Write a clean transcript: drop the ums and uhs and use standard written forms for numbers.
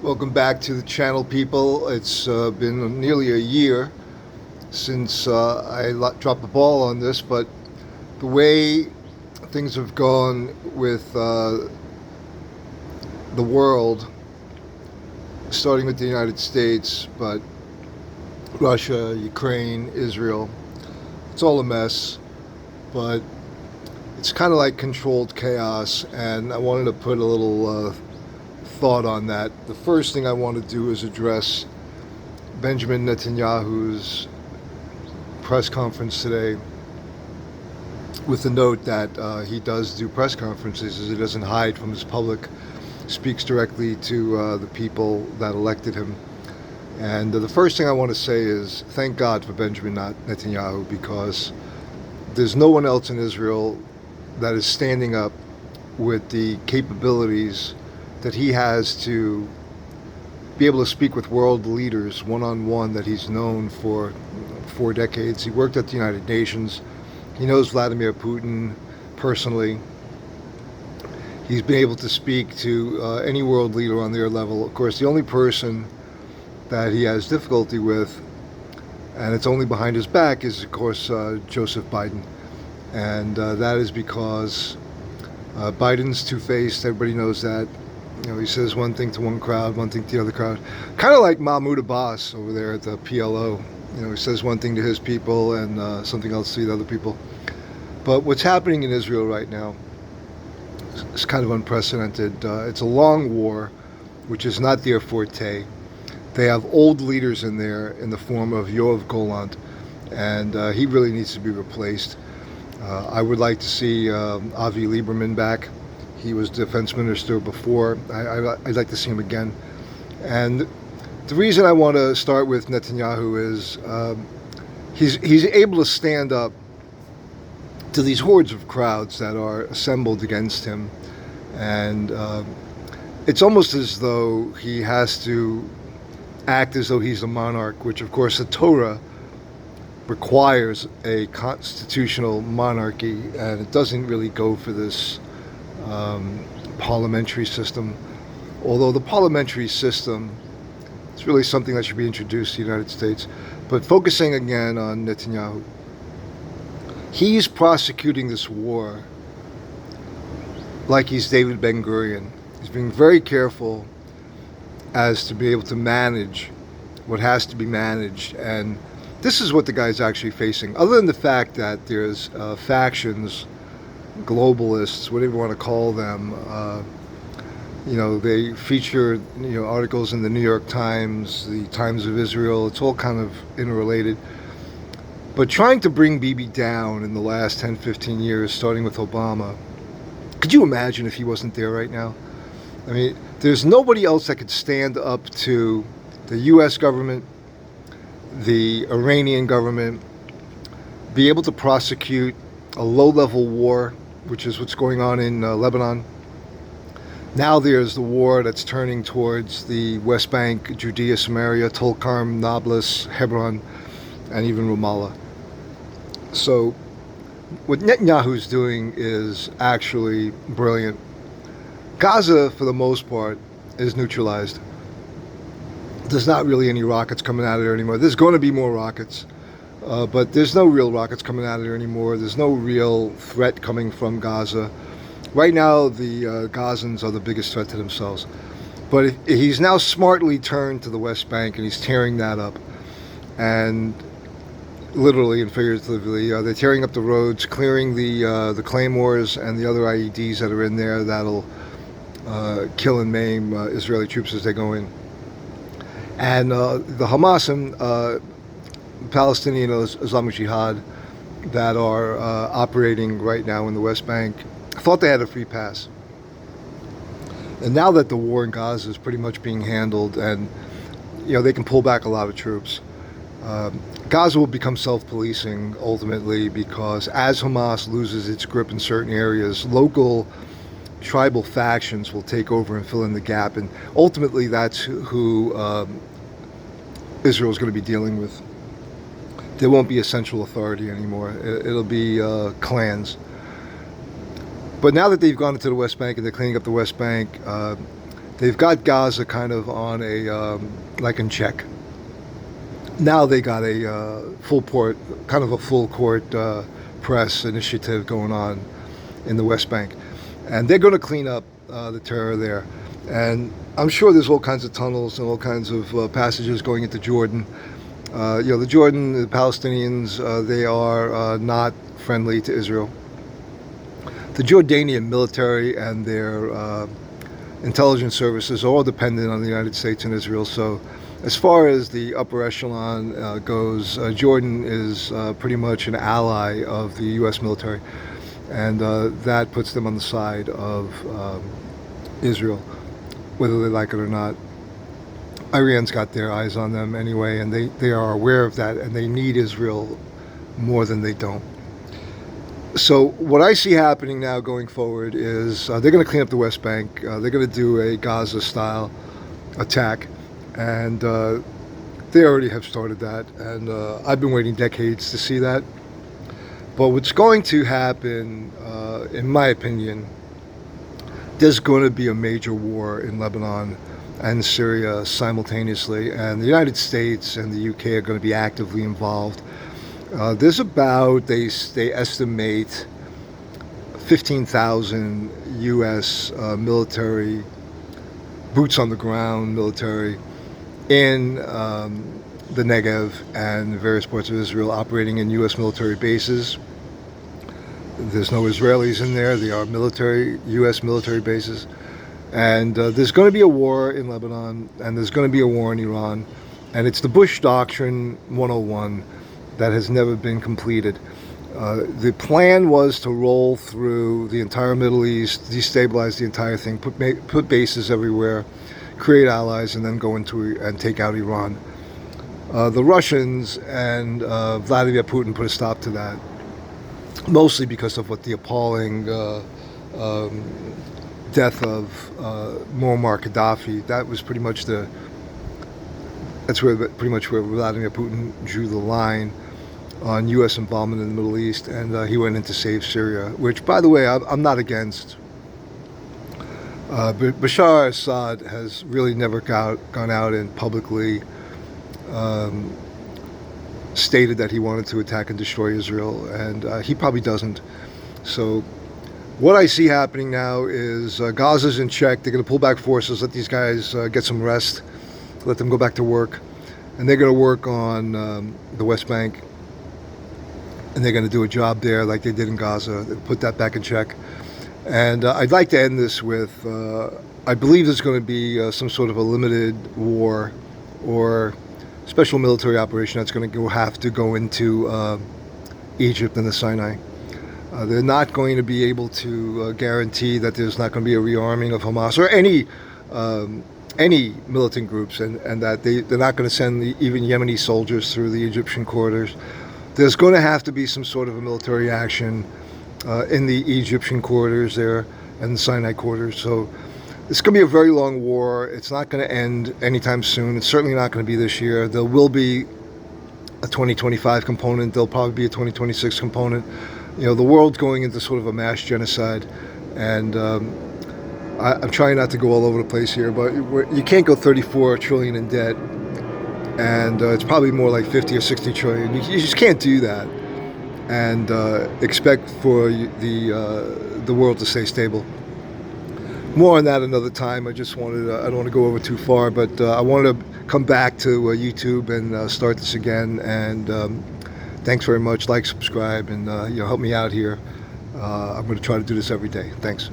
Welcome back to the channel, people. It's been nearly a year since I dropped the ball on this, but the way things have gone with the world, starting with the United States, but Russia, Ukraine, Israel, it's all a mess, but it's kind of like controlled chaos, and I wanted to put a little thought on that. The first thing I want to do is address Benjamin Netanyahu's press conference today, with the note that he does do press conferences, as he doesn't hide from his public, speaks directly to the people that elected him. And the first thing I want to say is thank God for Benjamin Netanyahu, because there's no one else in Israel that is standing up with the capabilities that he has to be able to speak with world leaders one-on-one that he's known for 4 decades. He worked at the United Nations. He knows Vladimir Putin personally. He's been able to speak to any world leader on their level. Of course, the only person that he has difficulty with, and it's only behind his back, is of course Joseph Biden. And that is because Biden's two-faced. Everybody knows that. You know, he says one thing to one crowd, one thing to the other crowd. Kind of like Mahmoud Abbas over there at the PLO. You know, he says one thing to his people and something else to the other people. But what's happening in Israel right now is kind of unprecedented. It's a long war, which is not their forte. They have old leaders in there in the form of Yoav Gallant, and he really needs to be replaced. I would like to see Avi Lieberman back. He was defense minister before. I'd like to see him again. And the reason I want to start with Netanyahu is he's able to stand up to these hordes of crowds that are assembled against him. And it's almost as though he has to act as though he's a monarch, which of course the Torah requires a constitutional monarchy, and it doesn't really go for this parliamentary system. Although the parliamentary system is really something that should be introduced to the United States. But focusing again on Netanyahu, he's prosecuting this war like he's David Ben Gurion. He's being very careful as to be able to manage what has to be managed, and this is what the guy's actually facing. Other than the fact that there's factions, globalists, whatever you want to call them, you know, they feature articles in the New York Times, the Times of Israel. It's all kind of interrelated. But trying to bring Bibi down in the last 10, 15 years, starting with Obama, could you imagine if he wasn't there right now? I mean, there's nobody else that could stand up to the U.S. government, the Iranian government, be able to prosecute a low-level war, which is what's going on in Lebanon. Now there's the war that's turning towards the West Bank, Judea, Samaria, Tulkarm, Nablus, Hebron, and even Ramallah. So what Netanyahu's doing is actually brilliant. Gaza, for the most part, is neutralized. There's not really any rockets coming out of there anymore. There's going to be more rockets. But there's no real rockets coming out of there anymore. There's no real threat coming from Gaza. Right now, the Gazans are the biggest threat to themselves. But he's now smartly turned to the West Bank, and he's tearing that up. And literally and figuratively, they're tearing up the roads, clearing the claymores and the other IEDs that are in there that'll kill and maim Israeli troops as they go in. And the Hamas and Palestinian Islamic Jihad that are operating right now in the West Bank thought they had a free pass. And now that the war in Gaza is pretty much being handled, and they can pull back a lot of troops, Gaza will become self-policing ultimately, because as Hamas loses its grip in certain areas, local tribal factions will take over and fill in the gap, and ultimately that's who Israel is going to be dealing with. There won't be a central authority anymore. It'll be clans. But now that they've gone into the West Bank and they're cleaning up the West Bank, they've got Gaza kind of on a like in check. Now they got a full court press initiative going on in the West Bank, and they're going to clean up the terror there. And I'm sure there's all kinds of tunnels and all kinds of passages going into Jordan. The Palestinians, they are not friendly to Israel. The Jordanian military and their intelligence services are all dependent on the United States and Israel. So as far as the upper echelon goes, Jordan is pretty much an ally of the U.S. military, and that puts them on the side of Israel, whether they like it or not. Iran's got their eyes on them anyway, and they are aware of that, and they need Israel more than they don't. So what I see happening now going forward is they're going to clean up the West Bank. They're going to do a Gaza-style attack, and they already have started that, and I've been waiting decades to see that. But what's going to happen, in my opinion, there's going to be a major war in Lebanon and Syria simultaneously, and the United States and the UK are going to be actively involved. There's about, they estimate 15,000 U.S. Military, boots on the ground military in the Negev and various parts of Israel operating in U.S. military bases. There's no Israelis in there. They are U.S. military bases. And there's going to be a war in Lebanon, and there's going to be a war in Iran. And it's the Bush Doctrine 101 that has never been completed. The plan was to roll through the entire Middle East, destabilize the entire thing, put bases everywhere, create allies, and then go into and take out Iran. The Russians and Vladimir Putin put a stop to that, mostly because of what the appalling death of Muammar Gaddafi. That was pretty much where Vladimir Putin drew the line on U.S. involvement in the Middle East, and he went in to save Syria, which, by the way, I'm not against. Bashar Assad has really never gone out and publicly stated that he wanted to attack and destroy Israel, and he probably doesn't. So what I see happening now is Gaza's in check. They're going to pull back forces, let these guys get some rest, let them go back to work, and they're going to work on the West Bank, and they're going to do a job there like they did in Gaza, put that back in check. And I'd like to end this with, I believe there's going to be some sort of a limited war or special military operation that's going to have to go into Egypt and the Sinai. They're not going to be able to guarantee that there's not going to be a rearming of Hamas or any militant groups, and that they're not going to send even Yemeni soldiers through the Egyptian corridors. There's going to have to be some sort of a military action in the Egyptian corridors there and the Sinai corridors. So it's going to be a very long war. It's not going to end anytime soon. It's certainly not going to be this year. There will be a 2025 component. There'll probably be a 2026 component. The world's going into sort of a mass genocide, and I'm trying not to go all over the place here, but you can't go 34 trillion in debt, and it's probably more like 50 or 60 trillion. You just can't do that and expect for the world to stay stable. More on that another time. I don't want to go over too far, but I wanted to come back to YouTube and start this again. And thanks very much. Like, subscribe, and help me out here. I'm going to try to do this every day. Thanks.